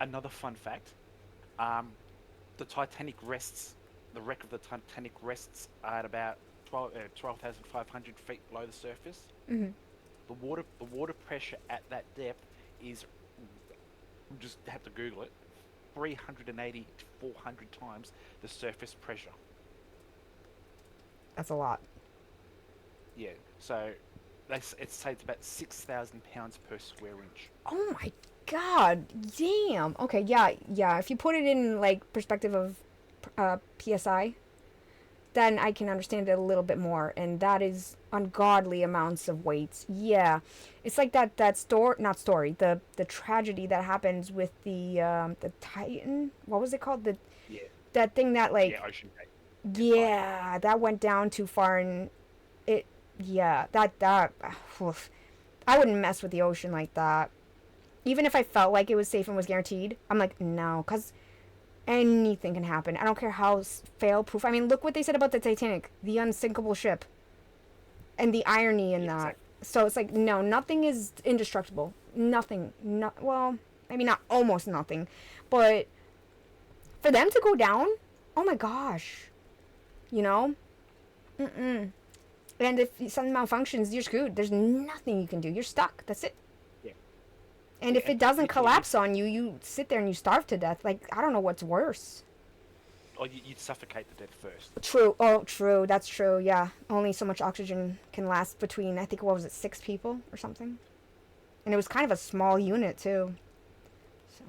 Another fun fact: um, the Titanic rests. The wreck of the Titanic rests at about 12,500 feet below the surface. Hmm. The water pressure at that depth is, just have to Google it, 380 to 400 times the surface pressure. That's a lot. Yeah, so it say it's about 6,000 pounds per square inch. Oh my god, damn. Okay, yeah, yeah. If you put it in like perspective of PSI, then I can understand it a little bit more. And that is ungodly amounts of weights. Yeah, it's like that story, not story, the tragedy that happens with the Titan. What was it called? The Yeah, that thing that yeah, like Ocean Gate, yeah, Titan. yeah, that went down too far and it yeah that oof. I wouldn't mess with the ocean like that. Even if I felt like it was safe and was guaranteed, I'm like no, because anything can happen. I don't care how fail proof. I mean, look what they said about the Titanic, the unsinkable ship, and the irony in Yeah, that. exactly. So it's like, no, nothing is indestructible. Nothing. Not well. I mean, not almost nothing, but for them to go down, oh my gosh, you know. Mm-mm. And if something malfunctions, you're screwed. There's nothing you can do. You're stuck. That's it. Yeah, And yeah, if and it doesn't literally, collapse on you, you sit there and you starve to death. Like I don't know what's worse. or you'd suffocate to death first. True. Oh, true. That's true. Yeah. Only so much oxygen can last between, I think, what was it, 6 people or something? And it was kind of a small unit, too. So,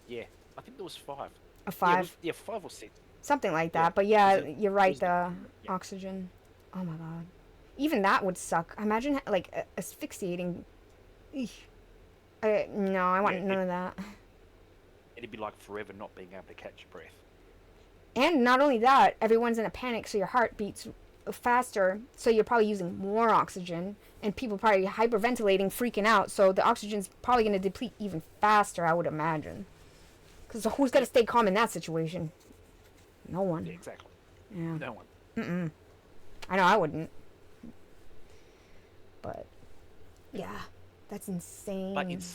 Yeah, I think there was five. a Yeah, it was, five. yeah, 5 or 6. Something like Yeah, that. But it was yeah, a, you're it right. was a big The unit. Yeah, oxygen. Oh my god. Even that would suck. Imagine, like, asphyxiating. Eesh. No, I yeah, want none of that. it'd be like forever not being able to catch your breath. And not only that, everyone's in a panic, so your heart beats faster, so you're probably using more oxygen, and people probably hyperventilating, freaking out, so the oxygen's probably going to deplete even faster, I would imagine. Because who's going Yeah, to stay calm in that situation? No yeah, one. exactly. Yeah. No one. Mm-mm. I know I wouldn't, but yeah, that's But in insane.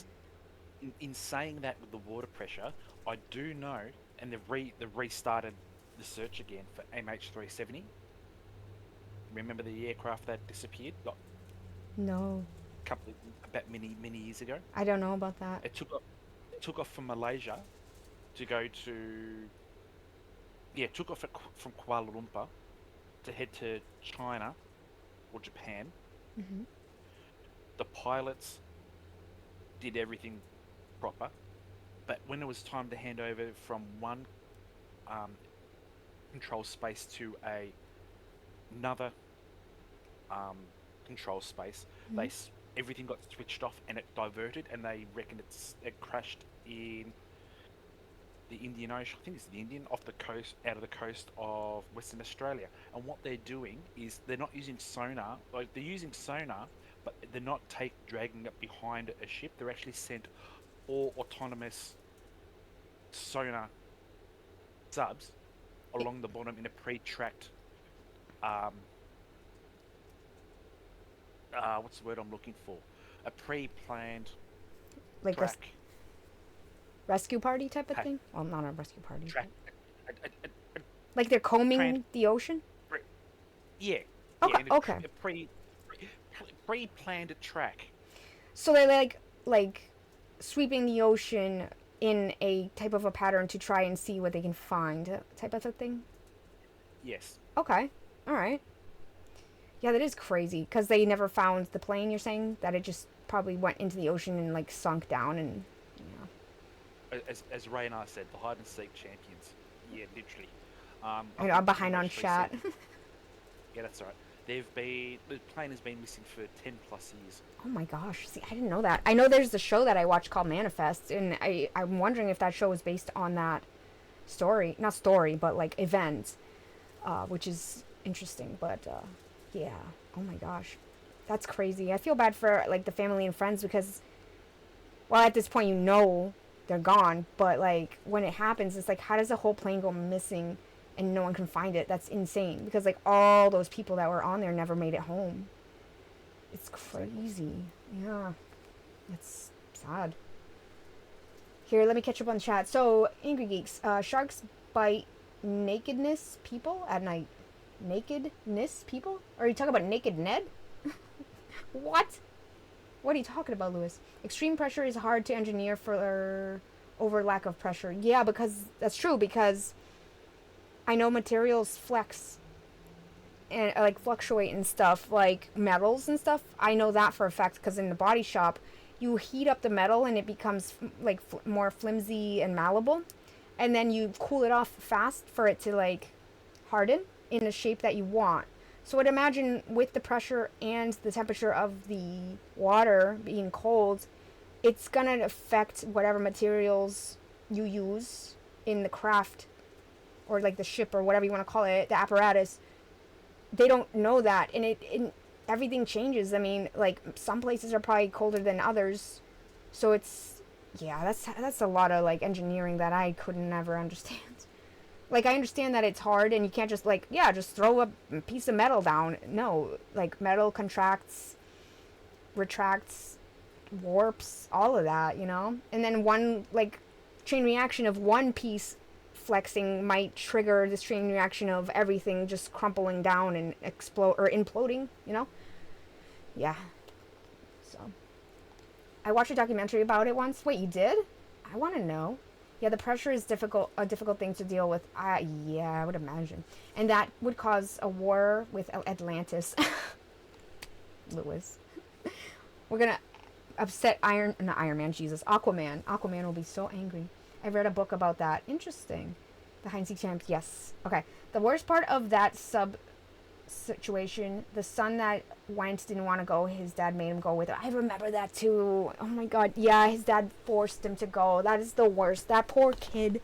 in saying that with the water pressure, I do know, and they've restarted the search again for MH370. Remember the aircraft that disappeared, like No, about many years ago? I don't know about that. It took off from Malaysia to go to, yeah, took off from Kuala Lumpur to head to China or Japan. Hmm. The pilots did everything proper, but when it was time to hand over from one um, control space to another um, control space, Hmm. everything got switched off and it diverted, and they reckon it crashed in the Indian Ocean. I think it's the Indian, off the coast, out of the coast of Western Australia. And what they're doing is they're not using sonar. Like they're using sonar, but they're not dragging it behind a ship. They're actually sent all autonomous sonar subs along the bottom in a pre-tracked, um, what's the word I'm looking for? A pre-planned Like a track rescue party type of pack thing. Well, not a rescue party, but track a like they're planned combing the ocean. pre- yeah, yeah, Okay, in okay. a pre-planned track. So they're like sweeping the ocean in a type of a pattern to try and see what they can find, type of a thing. Yes, Okay, all right. Yeah, that is crazy because they never found the plane. You're saying that it just probably went into the ocean and like sunk down and yeah. as Ray and I said, the hide and seek champions. Yeah, literally. I I know, I'm think behind on chat. MH370. Yeah, that's right. The plane has been missing for 10 plus years. Oh my gosh! See, I didn't know that. I know there's a show that I watched called Manifest, and I'm wondering if that show is based on that story, not story, but like event, which is interesting. But yeah, oh my gosh, that's crazy. I feel bad for like the family and friends because, well, at this point you know they're gone, but like when it happens, it's like how does the whole plane go missing and no one can find it? That's insane because like all those people that were on there never made it home. It's Exactly. crazy. Yeah, it's sad. Here, let me catch up on the chat. So, Angry Geeks, sharks bite nakedness people at night. Nakedness people? Or are you talking about Naked Ned? What? What are you talking about, Lewis? Extreme pressure is hard to engineer for over lack of pressure. Yeah, because that's true. Because I know materials flex and like fluctuate and stuff, like metals and stuff. I know that for a fact because in the body shop, you heat up the metal and it becomes like more flimsy and malleable, and then you cool it off fast for it to like harden in the shape that you want. So I'd imagine with the pressure and the temperature of the water being cold, it's gonna affect whatever materials you use in the craft or like the ship or whatever you want to call it, the apparatus. They don't know that, and everything changes. I mean, like some places are probably colder than others, so it's yeah, that's a lot of like engineering that I could never understand. Like I understand that it's hard and you can't just like just throw a piece of metal down. No, like metal contracts, retracts, warps, all of that, you know? And then one like chain reaction of one piece flexing might trigger this chain reaction of everything just crumpling down and explode or imploding, you know? Yeah. So I watched a documentary about it once. Wait, you did? I want to know. Yeah, the pressure is a difficult thing to deal with. Yeah, I would imagine. And that would cause a war with Atlantis. Lewis. We're gonna upset not Iron Man, Jesus. Aquaman. Aquaman will be so angry. I read a book about that. Interesting. The High Sea Champs, yes. Okay. The worst part of that situation, the son that went didn't want to go. His dad made him go with it. I remember that too. Oh my god. Yeah, his dad forced him to go. That is the worst. That poor kid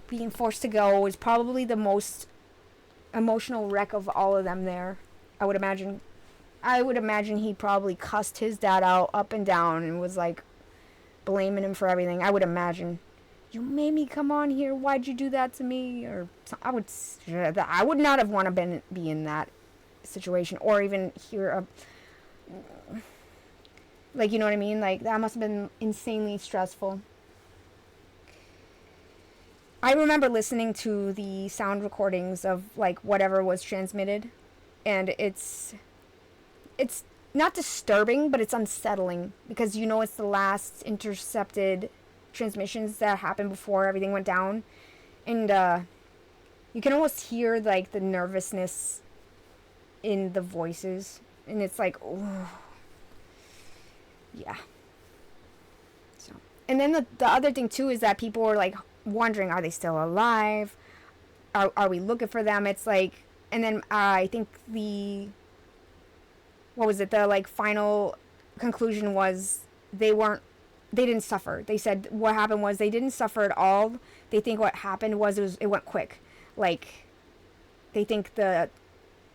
being forced to go is probably the most emotional wreck of all of them there. I would imagine he probably cussed his dad out up and down and was like blaming him for everything. I would imagine. You made me come on here. Why'd you do that to me? Or I would not have want to be in that situation or even hear a like, you know what I mean? Like that must have been insanely stressful. I remember listening to the sound recordings of like whatever was transmitted, and it's not disturbing, but it's unsettling because you know it's the last intercepted transmissions that happened before everything went down, and you can almost hear like the nervousness in the voices, and it's like, oh, yeah. So, and then the other thing too is that people were like wondering, are they still alive? Are we looking for them? It's like, and then I think what was it? The like final conclusion was they didn't suffer. They said what happened was they didn't suffer at all. They think what happened was it went quick. Like they think the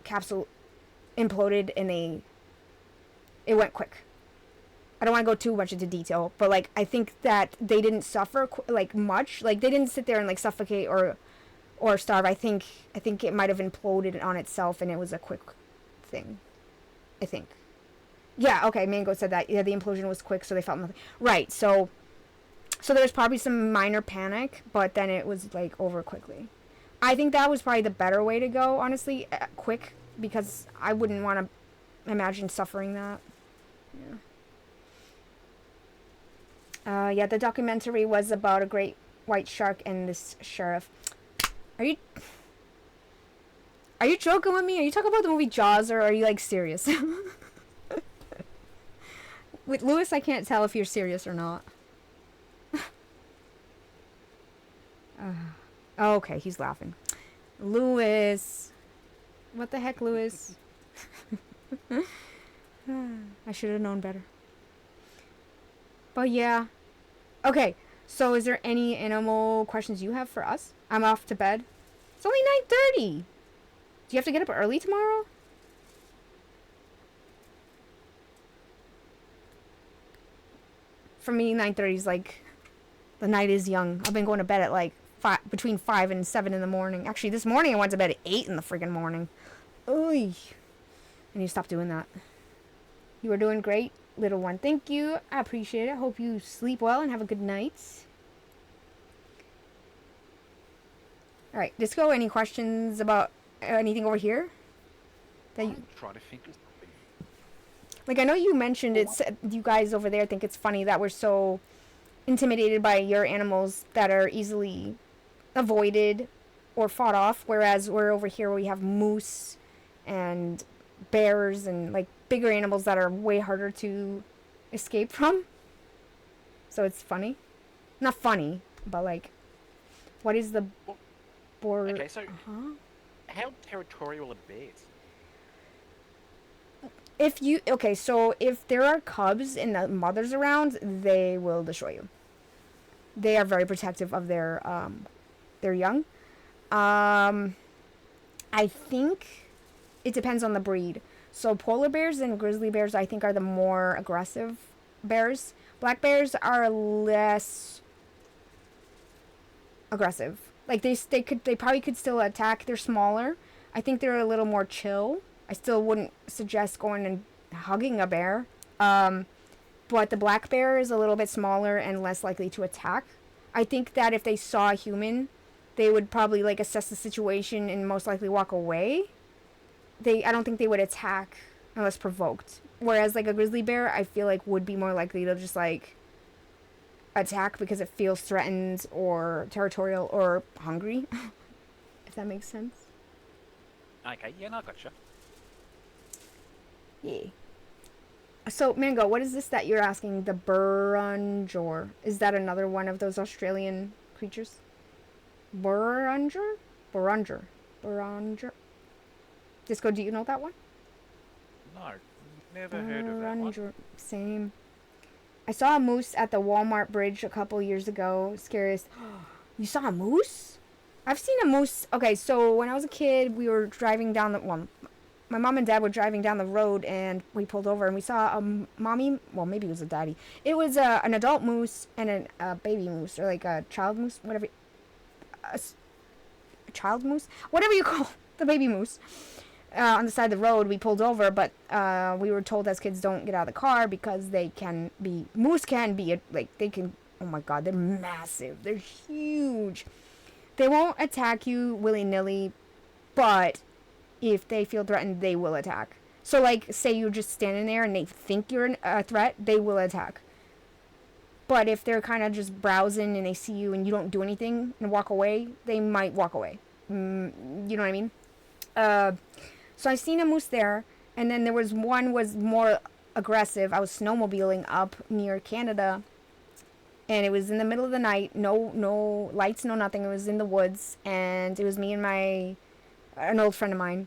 capsule imploded and it went quick. I don't want to go too much into detail, but like I think that they didn't suffer like much. Like they didn't sit there and like suffocate or starve. I think it might have imploded on itself and it was a quick thing. I think. Yeah, okay, Mango said that. Yeah, the implosion was quick, so they felt nothing. Right, so there was probably some minor panic, but then it was, like, over quickly. I think that was probably the better way to go, honestly, quick, because I wouldn't want to imagine suffering that. Yeah. Yeah, the documentary was about a great white shark and this sheriff. Are you joking with me? Are you talking about the movie Jaws, or are you, like, serious? With Lewis, I can't tell if you're serious or not. Oh, okay, he's laughing. Lewis. What the heck, Lewis? I should have known better. But yeah. Okay, so is there any animal questions you have for us? I'm off to bed. It's only 9:30. Do you have to get up early tomorrow? For me, 9:30 is like, the night is young. I've been going to bed at like between 5 and 7 in the morning. Actually, this morning I went to bed at 8 in the friggin' morning. Oy. I need to stop doing that. You are doing great, little one. Thank you. I appreciate it. I hope you sleep well and have a good night. All right, Disco. Any questions about anything over here? That you, I'm trying to think of something. like, I know you mentioned Well, one, it's you guys over there think it's funny that we're so intimidated by your animals that are easily avoided or fought off, whereas we're over here we have moose and bears and like bigger animals that are way harder to escape from. So it's funny, not funny, but like, what is the well, boar? okay, so Huh? how territorial are bears? If you okay, so if there are cubs and the mothers around, they will destroy you. They are very protective of their young. Um, I think it depends on the breed. So polar bears and grizzly bears, I think, are the more aggressive bears. Black bears are less aggressive. Like they probably could still attack. They're smaller. I think they're a little more chill. I still wouldn't suggest going and hugging a bear. Um, but the black bear is a little bit smaller and less likely to attack. I think that if they saw a human, they would probably like assess the situation and most likely walk away. I don't think they would attack unless provoked. Whereas like a grizzly bear, I feel like would be more likely to just like attack because it feels threatened or territorial or hungry. If that makes sense. Okay, yeah, no, I gotcha. Yeah. So, Mango, what is this that you're asking? The Burunjor. Is that another one of those Australian creatures? Burunjor? Burunjor. Burunjor. Disco, do you know that one? No, never heard of that one. Burunjor. Same. I saw a moose at the Walmart bridge a couple years ago. Scariest. You saw a moose? I've seen a moose. Okay, so when I was a kid, we were driving down the. Well, my mom and dad were driving down the road and we pulled over and we saw a mommy. Well, maybe it was a daddy. It was an adult moose and a baby moose, or like a child moose, whatever. A child moose? Whatever you call the baby moose. On the side of the road, we pulled over, but we were told as kids don't get out of the car because they can be moose can be like they can. Oh my God, they're massive. They're huge. They won't attack you willy nilly, but if they feel threatened, they will attack. So like, say you're just standing there and they think you're a threat, they will attack. But if they're kind of just browsing and they see you and you don't do anything and walk away, they might walk away. You know what I mean? So I seen a moose there, and then there was one was more aggressive. I was snowmobiling up near Canada, and it was in the middle of the night. No lights, no nothing. It was in the woods, and it was me and an old friend of mine.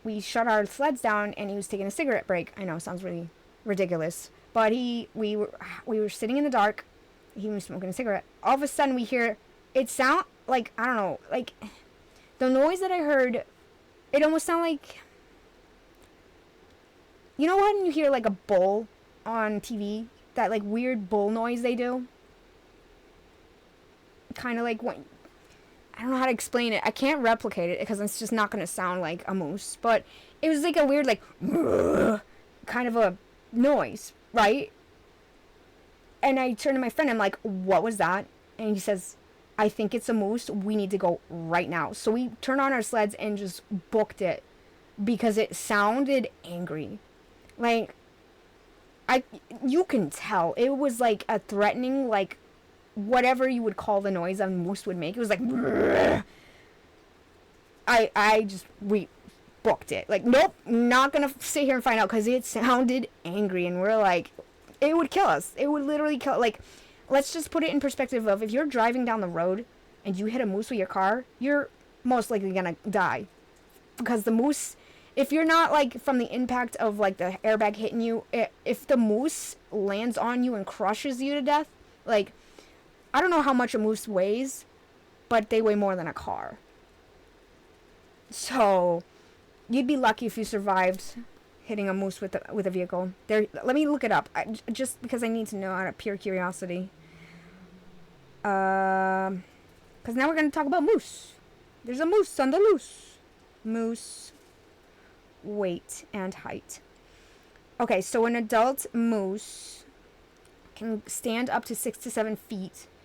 We shut our sleds down, and he was taking a cigarette break. I know, sounds really ridiculous, but we were sitting in the dark. He was smoking a cigarette. All of a sudden, we hear it sound like, I don't know, like the noise that I heard. It almost sounded like, you know when you hear like a bull on TV, that like weird bull noise they do. Kind of like when, I don't know how to explain it. I can't replicate it because it's just not going to sound like a moose. But it was like a weird, like, kind of a noise, right? And I turned to my friend. I'm like, what was that? And he says, I think it's a moose. We need to go right now. So we turned on our sleds and just booked it because it sounded angry. Like, you can tell. It was like a threatening, like, whatever you would call the noise a moose would make. It was like, we booked it. Like, nope, not gonna sit here and find out because it sounded angry. And we're like, it would kill us. It would literally kill, like, let's just put it in perspective of if you're driving down the road and you hit a moose with your car, you're most likely gonna die. Because the moose, if you're not like from the impact of like the airbag hitting you, if the moose lands on you and crushes you to death, like, I don't know how much a moose weighs, but they weigh more than a car. So, you'd be lucky if you survived hitting a moose with a vehicle. Let me look it up, just because I need to know out of pure curiosity. Because now we're going to talk about moose. There's a moose on the loose. Moose weight and height. Okay, so an adult moose can stand up to 6 to 7 feet